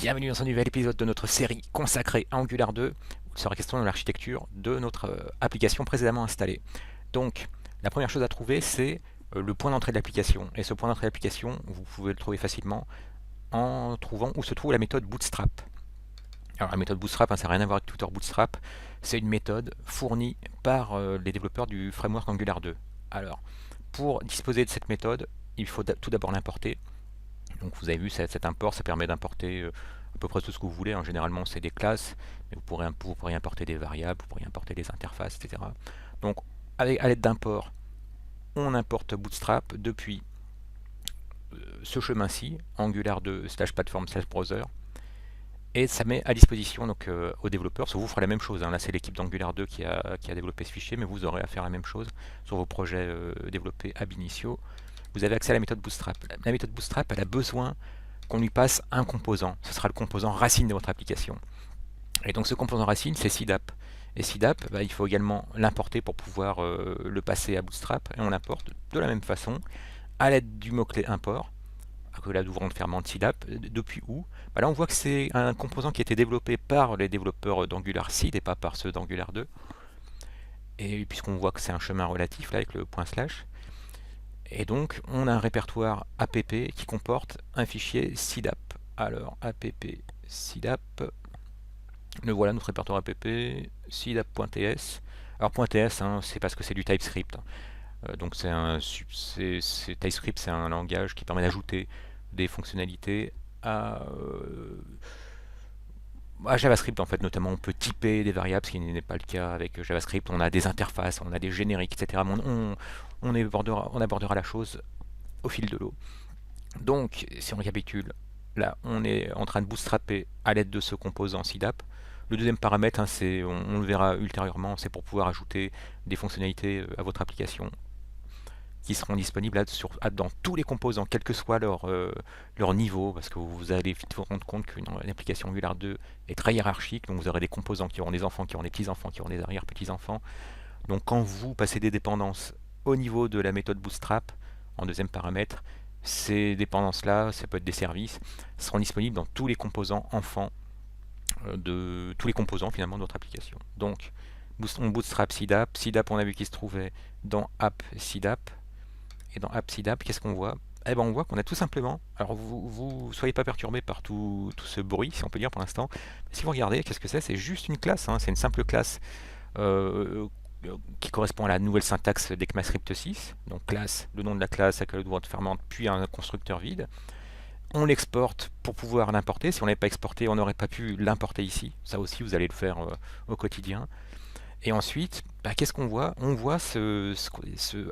Bienvenue dans un nouvel épisode de notre série consacrée à Angular 2, où il sera question de l'architecture de notre application précédemment installée. Donc, la première chose à trouver, c'est le point d'entrée de l'application. Et ce point d'entrée de l'application, vous pouvez le trouver facilement en trouvant où se trouve la méthode Bootstrap. Alors, la méthode Bootstrap, ça n'a rien à voir avec Twitter Bootstrap, c'est une méthode fournie par les développeurs du framework Angular 2. Alors, pour disposer de cette méthode, il faut tout d'abord l'importer. Donc vous avez vu, cet import, ça permet d'importer à peu près tout ce que vous voulez. Généralement, c'est des classes, mais vous pourriez importer des variables, vous pourriez importer des interfaces, etc. Donc, à l'aide d'import, on importe Bootstrap depuis ce chemin-ci, Angular 2 /platform /browser, et ça met à disposition donc, aux développeurs. Ça vous fera la même chose. Là, c'est l'équipe d'Angular 2 qui a développé ce fichier, mais vous aurez à faire la même chose sur vos projets développés ab initio. Vous avez accès à la méthode Bootstrap. La méthode Bootstrap, elle a besoin qu'on lui passe un composant. Ce sera le composant racine de votre application. Et donc ce composant racine, c'est SIDAP. Et SIDAP, il faut également l'importer pour pouvoir le passer à Bootstrap. Et on l'importe de la même façon, à l'aide du mot-clé import, que là d'ouvrant de ferment de SIDAP. Depuis où Là, on voit que c'est un composant qui a été développé par les développeurs d'Angular Seed et pas par ceux d'Angular 2. Et puisqu'on voit que c'est un chemin relatif, là, avec le point slash. Et donc, on a un répertoire app qui comporte un fichier SIDAP. Alors, app SIDAP, le voilà notre répertoire app, SIDAP.ts. Alors, .ts, c'est parce que c'est du TypeScript. Donc, TypeScript, c'est un langage qui permet d'ajouter des fonctionnalités à JavaScript. En fait, notamment, on peut typer des variables, ce qui n'est pas le cas avec JavaScript. On a des interfaces, on a des génériques, etc. Mais on abordera la chose au fil de l'eau. Donc, si on récapitule, là, on est en train de bootstrapper à l'aide de ce composant SIDAP. Le deuxième paramètre, on le verra ultérieurement, c'est pour pouvoir ajouter des fonctionnalités à votre application qui seront disponibles dans tous les composants, quel que soit leur niveau, parce que vous allez vite vous rendre compte qu'une application Angular 2 est très hiérarchique, donc vous aurez des composants qui auront des enfants, qui auront des petits-enfants, qui auront des arrière-petits-enfants. Donc quand vous passez des dépendances au niveau de la méthode Bootstrap, en deuxième paramètre, ces dépendances-là, ça peut être des services, seront disponibles dans tous les composants enfants de tous les composants finalement de votre application. Donc on bootstrap SIDAP. SIDAP, on a vu qu'il se trouvait dans app SIDAP. Et dans app SIDAP, qu'est-ce qu'on voit? Eh ben on voit qu'on a tout simplement, alors vous soyez pas perturbés par tout ce bruit, si on peut dire pour l'instant. Si vous regardez, qu'est-ce que c'est? C'est juste une classe, c'est une simple classe qui correspond à la nouvelle syntaxe d'ECMAScript 6. Donc classe, le nom de la classe avec le droit de ferment, puis un constructeur vide. On l'exporte pour pouvoir l'importer. Si on n'avait pas exporté, on n'aurait pas pu l'importer ici. Ça aussi, vous allez le faire au quotidien. Et ensuite, qu'est-ce qu'on voit? On voit ce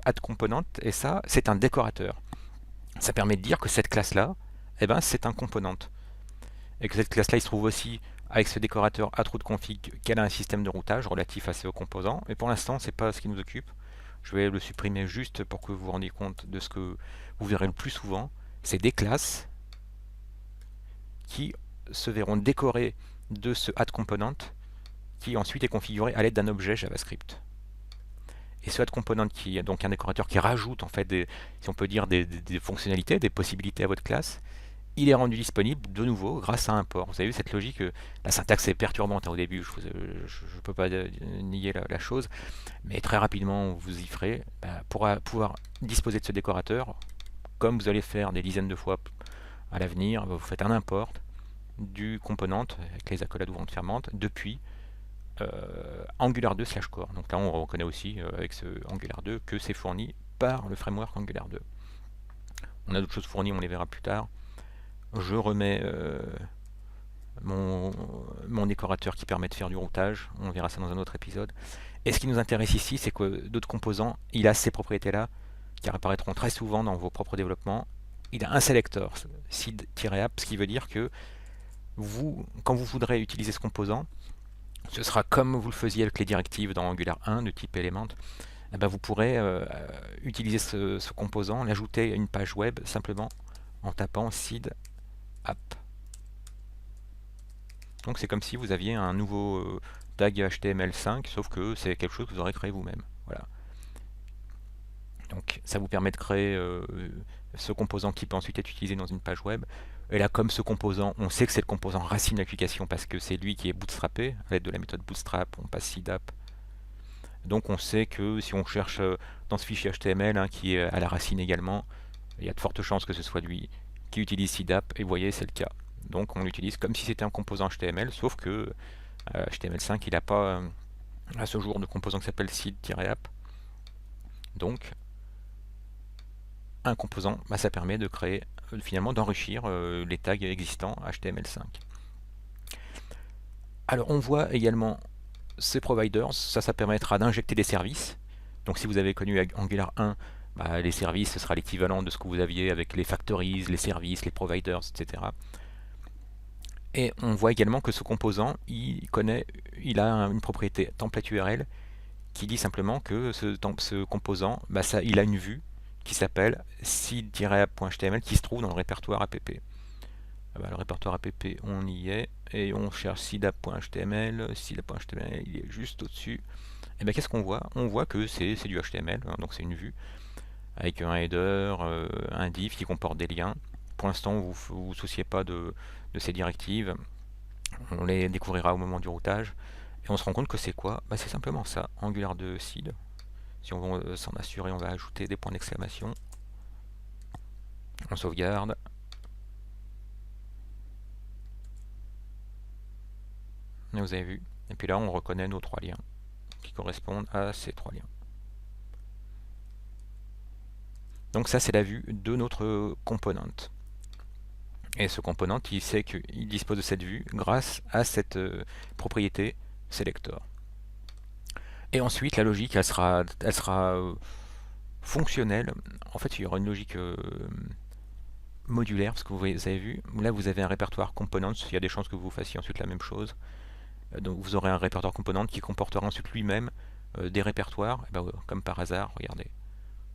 add component, et ça, c'est un décorateur. Ça permet de dire que cette classe-là, c'est un component. Et que cette classe-là, il se trouve aussi avec ce décorateur add_route_config qu'elle a un système de routage relatif à ce composant. Mais pour l'instant, c'est pas ce qui nous occupe. Je vais le supprimer juste pour que vous vous rendiez compte de ce que vous verrez le plus souvent. C'est des classes qui se verront décorées de ce add component qui ensuite est configuré à l'aide d'un objet JavaScript. Et ce add component qui est donc un décorateur qui rajoute en fait si on peut dire des fonctionnalités, des possibilités à votre classe, il est rendu disponible de nouveau grâce à un port. Vous avez vu cette logique, la syntaxe est perturbante au début, je ne peux pas nier la chose, mais très rapidement vous y ferez pour pouvoir disposer de ce décorateur, comme vous allez faire des dizaines de fois à l'avenir, vous faites un import du component avec les accolades ouvrantes fermentes depuis Angular 2 /core. Donc là on reconnaît aussi avec ce Angular 2 que c'est fourni par le framework Angular 2. On a d'autres choses fournies, on les verra plus tard. Je remets mon décorateur qui permet de faire du routage, on verra ça dans un autre épisode. Et ce qui nous intéresse ici, c'est que d'autres composants, il a ces propriétés-là qui apparaîtront très souvent dans vos propres développements. Il a un selector, seed-app, ce qui veut dire que quand vous voudrez utiliser ce composant, ce sera comme vous le faisiez avec les directives dans Angular 1 de type Element. Vous pourrez utiliser ce composant, l'ajouter à une page web simplement en tapant seed app. Donc c'est comme si vous aviez un nouveau tag HTML5, sauf que c'est quelque chose que vous aurez créé vous-même. Voilà. Donc ça vous permet de créer ce composant qui peut ensuite être utilisé dans une page web. Et là, comme ce composant, on sait que c'est le composant racine de l'application parce que c'est lui qui est bootstrappé. À l'aide de la méthode bootstrap, on passe seedapp. Donc on sait que si on cherche dans ce fichier HTML, hein, qui est à la racine également, il y a de fortes chances que ce soit lui qui utilise seedapp, et vous voyez, c'est le cas. Donc on l'utilise comme si c'était un composant HTML, sauf que HTML5, il n'a pas à ce jour de composant qui s'appelle seed-app. Donc un composant, bah, ça permet de créer, finalement d'enrichir les tags existants HTML5. Alors on voit également ces providers, ça permettra d'injecter des services. Donc si vous avez connu Angular 1, bah, les services, ce sera l'équivalent de ce que vous aviez avec les factories, les services, les providers, etc. Et on voit également que ce composant, il a une propriété template URL qui dit simplement que ce composant, bah, il a une vue qui s'appelle seed-app.html qui se trouve dans le répertoire app. Ah bah, le répertoire app, on y est, et on cherche seedapp.html, seedapp.html, il est juste au-dessus. Et bien qu'est-ce qu'on voit? On voit que c'est du HTML, hein, donc c'est une vue, avec un header, un div qui comporte des liens. Pour l'instant, vous ne vous souciez pas de ces directives, on les découvrira au moment du routage. Et on se rend compte que c'est quoi? Bah, c'est simplement ça, Angular 2 seed. Si on veut s'en assurer, on va ajouter des points d'exclamation. On sauvegarde. Et vous avez vu. Et puis là, on reconnaît nos 3 liens qui correspondent à ces 3 liens. Donc ça, c'est la vue de notre component. Et ce component, il sait qu'il dispose de cette vue grâce à cette propriété selector. Et ensuite, la logique, elle sera fonctionnelle. En fait, il y aura une logique modulaire, parce que vous avez vu, là vous avez un répertoire components, il y a des chances que vous fassiez ensuite la même chose. Donc vous aurez un répertoire component qui comportera ensuite lui-même des répertoires, et ben, comme par hasard, regardez,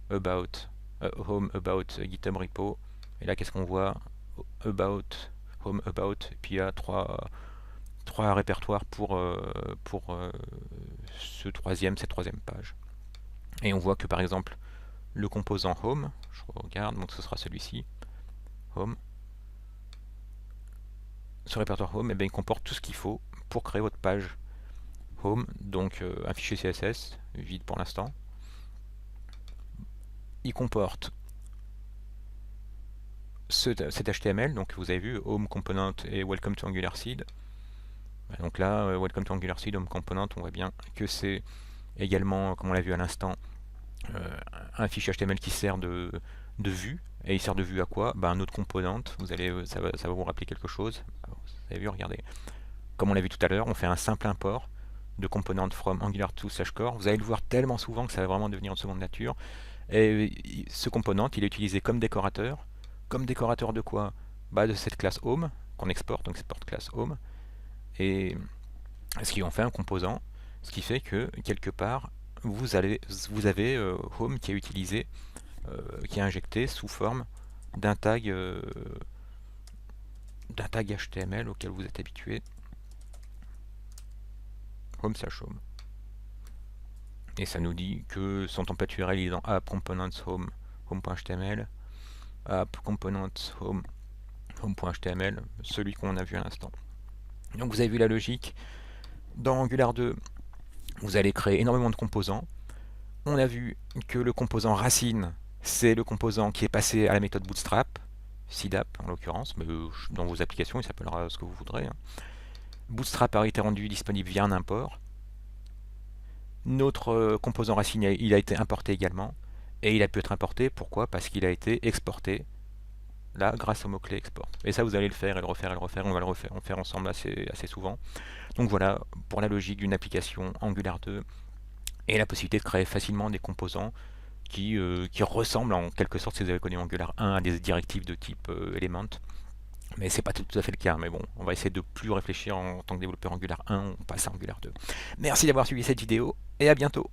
about, home, about, GitHub repo, et là qu'est-ce qu'on voit? About, home, about, et puis il y a trois répertoires pour cette troisième page. Et on voit que par exemple le composant home, je regarde, donc ce sera celui-ci, home, ce répertoire home, et bien, il comporte tout ce qu'il faut pour créer votre page home, donc un fichier CSS, vide pour l'instant. Il comporte cet HTML, donc vous avez vu, home component et welcome to Angular Seed. Donc là, welcome to Angular Seed, home component, on voit bien que c'est également, comme on l'a vu à l'instant, un fichier HTML qui sert de vue. Et il sert de vue à quoi? Un autre component, ça va vous rappeler quelque chose. Alors, vous avez vu, regardez. Comme on l'a vu tout à l'heure, on fait un simple import de component from angular2/core. Vous allez le voir tellement souvent que ça va vraiment devenir une seconde nature. Et ce component, il est utilisé comme décorateur. Comme décorateur de quoi? De cette classe home qu'on exporte, donc export classe home. Et ce qui en fait un composant, ce qui fait que quelque part, vous avez home qui est utilisé, qui est injecté sous forme d'un tag HTML auquel vous êtes habitué, home/home. Et ça nous dit que son template URL est dans app components home, home.html, app components home, home.html, celui qu'on a vu à l'instant. Donc vous avez vu la logique. Dans Angular 2, vous allez créer énormément de composants. On a vu que le composant racine, c'est le composant qui est passé à la méthode bootstrap, seedapp en l'occurrence, mais dans vos applications, il s'appellera ce que vous voudrez. Bootstrap a été rendu disponible via un import. Notre composant racine, il a été importé également. Et il a pu être importé, pourquoi? Parce qu'il a été exporté, là, grâce au mot-clé export. Et ça, vous allez le faire, et le refaire, on va le faire ensemble assez souvent. Donc voilà, pour la logique d'une application Angular 2, et la possibilité de créer facilement des composants qui ressemblent en quelque sorte, si vous avez connu Angular 1, à des directives de type Element. Mais c'est pas tout à fait le cas. Mais bon, on va essayer de plus réfléchir en tant que développeur Angular 1, on passe à Angular 2. Merci d'avoir suivi cette vidéo, et à bientôt.